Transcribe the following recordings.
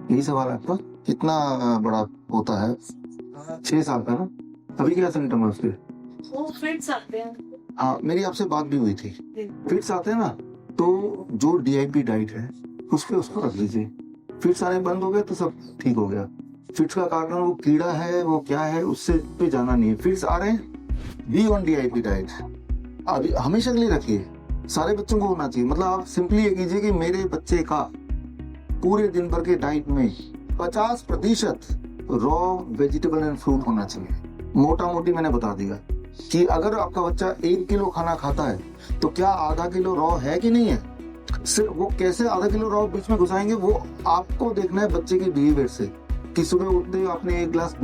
यही सवाल है आपका। कितना बड़ा होता है? 6 साल का ना? अभी क्या सिम्टम है उसके? वो फिट्स आते हैं। हाँ, मेरी आपसे बात भी हुई थी। फिट्स आते हैं ना, तो जो DIP डाइट है उस पे उसको रख लीजिए। फिट्स आने बंद हो गए तो सब ठीक हो गया। फिट्स का कारण वो कीड़ा है, वो क्या है, उससे पे जाना नहीं है। फिट्स आ रहे हैं, बी ऑन DIP डाइट। अभी हमेशा के लिए रखिए। सारे बच्चों को होना चाहिए। मतलब आप सिंपली ये कीजिए कि मेरे बच्चे का पूरे दिन भर के डाइट में 50% रॉ वेजिटेबल एंड फ्रूट होना चाहिए। मोटा मोटी मैंने बता दिया कि अगर आपका बच्चा 1 किलो खाना खाता है तो क्या आधा किलो रॉ है कि नहीं है। सिर्फ वो कैसे आधा किलो रॉ बीच में घुसाएंगे, वो आपको देखना है बच्चे के बिहेवियर से। कि सुबह उठते ही आपने एक गिलास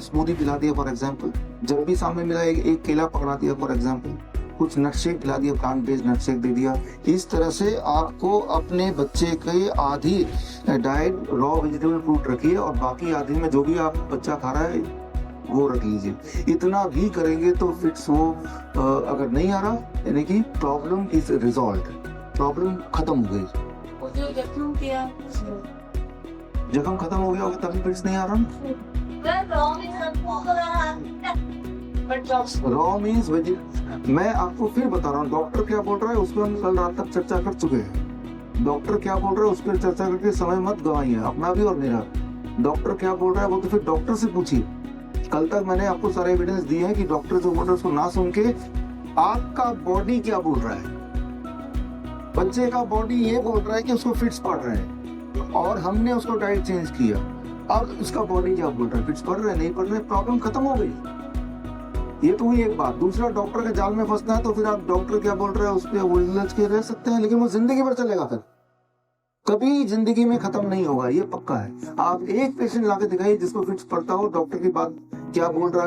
स्मूदी पिला दिया फॉर एग्जाम्पल, जब भी सामने मिला एक केला पकड़ा दिया फॉर एग्जाम्पल, कुछ नट शेक पिला दिया, प्लांट बेस्ड नट शेक दे दिया। इस तरह से आपको अपने बच्चे के आधी डाइट रॉ वेजिटेबल फ्रूट रखिए और बाकी आधी में जो भी आप बच्चा खा रहा है वो रख लीजिए। इतना भी करेंगे तो फिट्स वो अगर नहीं आ रहा, यानी कि प्रॉब्लम इज रिजॉल्व, प्रॉब्लम खत्म हो गई। वो जो जख्म किया जख्म खत्म हो गया होगा तभी फिट्स नहीं आ रहा। रॉ मीन्स मैं आपको फिर बता रहा हूँ, डॉक्टर क्या बोल रहा है उस पर हम कल रात तक चर्चा कर चुके हैं। डॉक्टर क्या बोल रहा है उस पर चर्चा करके समय मत गवाइए, अपना भी और मेरा। डॉक्टर क्या बोल रहा है वो तो फिर डॉक्टर से पूछिए। कल तक मैंने आपको सारे एविडेंस दिए हैं कि डॉक्टर जो बोल रहा है उसको ना सुन के आपका बॉडी क्या बोल रहा है। बच्चे का बॉडी ये बोल रहा है कि उसको फिट्स पड़ रहे हैं और हमने उसको डाइट चेंज किया। अब उसका बॉडी क्या बोल रहा है, फिट्स पड़ रहे हैं नहीं पड़ रहे, प्रॉब्लम खत्म हो गई। ये तो हुई एक बात। दूसरा, डॉक्टर के जाल में फंसना है तो फिर आप डॉक्टर क्या बोल रहे हैं उस पर उलझ के रह सकते हैं, लेकिन वो जिंदगी भर चलेगा, फिर कभी जिंदगी में खत्म नहीं होगा, ये पक्का है। आप एक पेशेंट लाके दिखाइए जिसको फिट्स पड़ता हो, डॉक्टर की बात क्या बोल रहा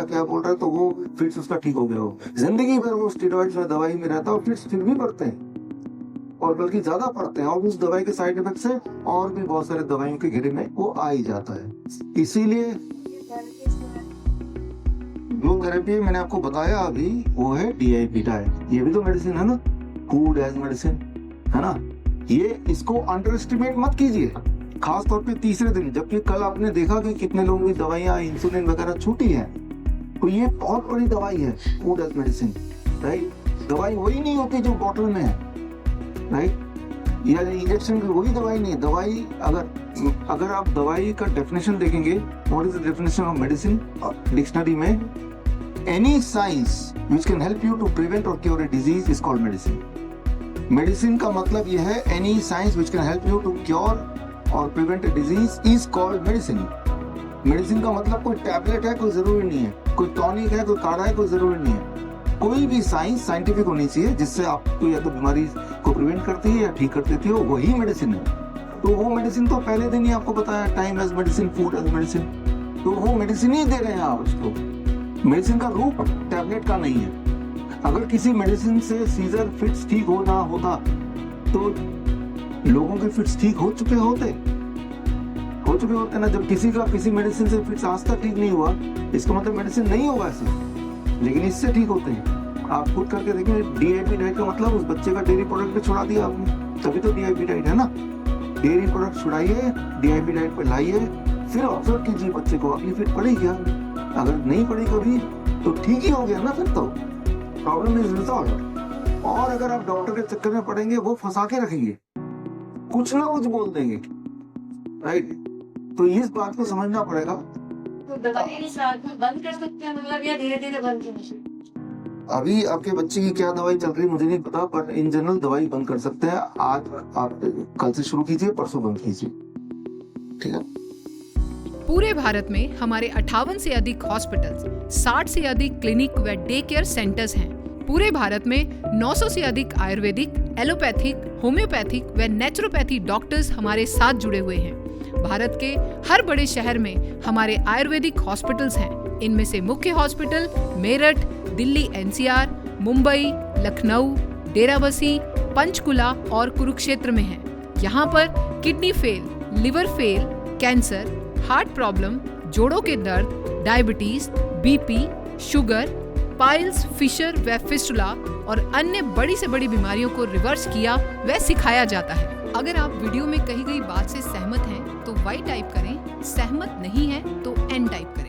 है तो वो फिट्स उसका ठीक हो गया हो। जिंदगी भर वो स्टेरॉइड्स में दवाई में रहता है और फिट्स फिर भी पड़ते हैं और बल्कि ज्यादा पड़ते हैं, और उस दवाई के साइड इफेक्ट से और भी बहुत सारे दवाइयों के घेरे में वो आ ही जाता है। इसीलिए जो थेरेपी मैंने आपको बताया अभी वो है DIP डाइट। ये भी तो मेडिसिन है ना, फूड एज मेडिसिन है ना। ये इसको अंडर एस्टिमेट मत कीजिए, खास तौर पे तीसरे दिन, जबकि कल आपने देखा कि कितने लोगों की दवाइयां इंसुलिन वगैरह छूटी है। तो ये बहुत बड़ी दवाई है फूड एज मेडिसिन, राइट। दवाई वही नहीं होती जो बॉटल में है, राइट, या इंजेक्शन की वही दवाई नहीं है। दवाई अगर आप दवाई का डेफिनेशन देखेंगे, what is the definition of medicine dictionary में, any science which can help you to prevent और cure a disease is called medicine. Medicine का मतलब यह है any science which can help you to cure और prevent a disease is called medicine. Medicine का मतलब कोई टैबलेट है कोई जरूरी नहीं है, कोई टॉनिक है कोई काढ़ा है कोई जरूरी नहीं है। कोई भी साइंस साइंटिफिक होनी चाहिए जिससे आपको या तो बीमारी को प्रिवेंट करती है या ठीक कर देती है, वही मेडिसिन है। तो वो मेडिसिन तो पहले दिन ही आपको बताया, time as medicine, food as medicine. तो वो मेडिसिन ही दे रहे हैं आप उसको। मेडिसिन का रूप टैबलेट का नहीं है। अगर किसी मेडिसिन से सीजर फिट्स ठीक होना होता तो लोगों के फिट्स ठीक हो चुके होते ना। जब किसी का किसी मेडिसिन से फिट्स आज तक ठीक नहीं हुआ, इसका मतलब मेडिसिन नहीं होगा ऐसे, लेकिन इससे ठीक होते हैं। आप खुद करके देखेंगे, DIP डाइट का मतलब उस बच्चे का डेयरी प्रोडक्ट पे छुड़ा दिया आपने, तभी तो DIP डाइट है ना। डेयरी प्रोडक्ट छुड़ाइए, DIP डाइट पे लाइए, फिर ऑब्जर्व कीजिए बच्चे को, अपनी फिट पड़ी क्या। अगर नहीं पड़ी कभी तो ठीक ही हो गया ना, फिर तो प्रॉब्लम इज रिजॉल्व। और अगर आप डॉक्टर के चक्कर में पड़ेंगे, वो फंसा के रखेंगे, कुछ ना कुछ बोल देंगे, राइट। तो इस बात को समझना पड़ेगा। तो दवाई बंद कर सकते हैं मतलब, या धीरे धीरे बंद कर सकते हैं? अभी आपके बच्चे की क्या दवाई चल रही मुझे नहीं पता, पर इन जनरल दवाई बंद कर सकते हैं। आज आप कल से शुरू कीजिए, परसों बंद कीजिए, ठीक है। पूरे भारत में हमारे 58 से अधिक हॉस्पिटल्स, 60 से अधिक क्लिनिक व डे केयर सेंटर्स हैं। पूरे भारत में 900 से अधिक आयुर्वेदिक, एलोपैथिक, होम्योपैथिक व नेचुरोपैथी डॉक्टर्स हमारे साथ जुड़े हुए हैं। भारत के हर बड़े शहर में हमारे आयुर्वेदिक हॉस्पिटल्स हैं। इनमें से मुख्य हॉस्पिटल मेरठ, दिल्ली NCR, मुंबई, लखनऊ, डेराबसी, पंचकुला और कुरुक्षेत्र में हैं। यहाँ पर kidney fail, liver fail, cancer, heart problem, जोड़ों के दर्द, diabetes, BP, sugar, piles, fissure व फिस्टुला और अन्य बड़ी से बड़ी बीमारियों को रिवर्स किया व सिखाया जाता है। अगर आप वीडियो में कही गई बात से सहमत हैं तो वाई टाइप करें, सहमत नहीं है तो एन टाइप करें।